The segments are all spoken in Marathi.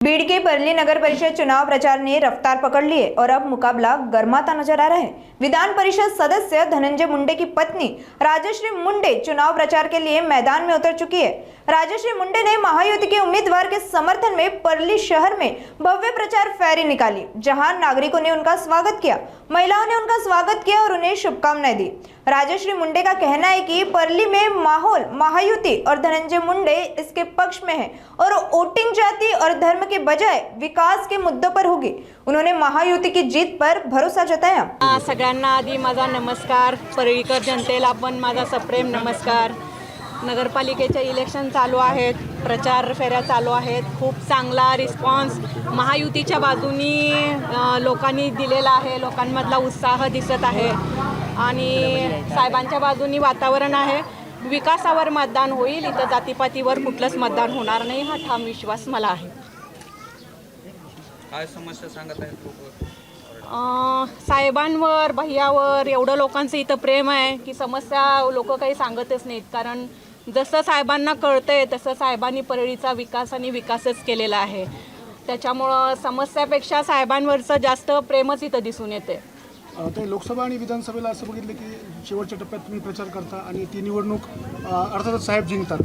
बीड़ के परली नगर परिषद चुनाव प्रचार ने रफ्तार पकड़ ली है और अब मुकाबला गर्माता नजर आ रहा है। विधान परिषद सदस्य धनंजय मुंडे की पत्नी राजश्री मुंडे चुनाव प्रचार के लिए मैदान में उतर चुकी है। राजश्री मुंडे ने महायुति के उम्मीदवार के समर्थन में परली शहर में भव्य प्रचार फेरी निकाली, जहां नागरिकों ने उनका स्वागत किया, महिलाओं ने उनका स्वागत किया और उन्हें शुभकामनाएं दी। राजश्री मुंडे का कहना है कि परली में माहौल महायुति और धनंजय मुंडे इसके पक्ष में है और वोटिंग जाति और धर्म के बजाय विकास के मुद्दों पर होगी। उन्होंने महायुति की जीत पर भरोसा जताया। सगळ्यांना आधी माझा नमस्कार, परळीकर जनतेला पण माझा सप्रेम नमस्कार। नगरपालिकेचे इलेक्शन चालू आहेत, प्रचार फेऱ्या चालू आहेत, खूप चांगला रिस्पॉन्स महायुतीच्या बाजूनी लोकांनी दिलेला आहे। लोकांमधला उत्साह दिसत आहे आणि साहेबांच्या बाजूनी वातावरण आहे। विकासावर मतदान होईल, इथं जातीपातीवर कुठलंच मतदान होणार नाही, हा ठाम विश्वास मला आहे। काय समस्या सांगत आहेत लोक? साहेबांवर भैयावर एवढं लोकांचं इथं प्रेम आहे की समस्या लोक काही सांगतच नाहीत, कारण जसं साहेबांना कळतंय तसं साहेबांनी परळीचा विकास आणि विकासच केलेला आहे। त्याच्यामुळं समस्यापेक्षा साहेबांवरचं जास्त प्रेमच इथं दिसून येते। ते लोकसभा आणि विधानसभेला असं बघितलं की शेवटच्या टप्प्यात तुम्ही प्रचार करता आणि ती निवडणूक अर्थातच साहेब जिंकतात।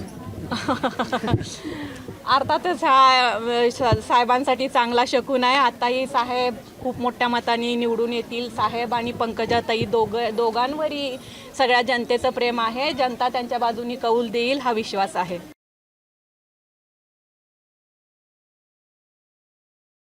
अर्थातच हा साहेबांसाठी चांगला शकुन आहे। आताही साहेब खूप मोठ्या मताने निवडून येतील। साहेब आणि पंकजाताई दोघांवरही सगळ्या जनतेचं प्रेम आहे। जनता त्यांच्या बाजूनी कौल देईल हा विश्वास आहे।